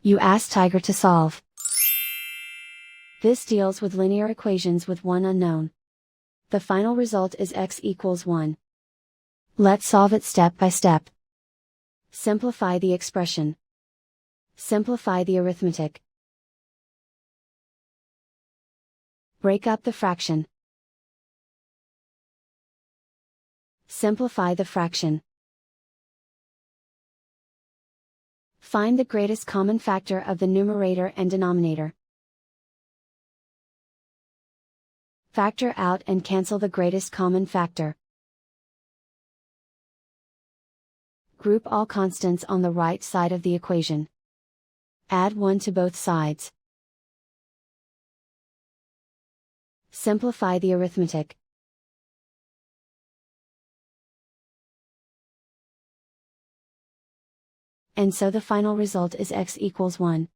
You ask Tiger to solve. This deals with linear equations with one unknown. The final result is x equals 1. Let's solve it step by step. Simplify the expression. Simplify the arithmetic. Break up the fraction. Simplify the fraction. Find the greatest common factor of the numerator and denominator. Factor out and cancel the greatest common factor. Group all constants on the right side of the equation. Add 1 to both sides. Simplify the arithmetic. And so the final result is x equals 1.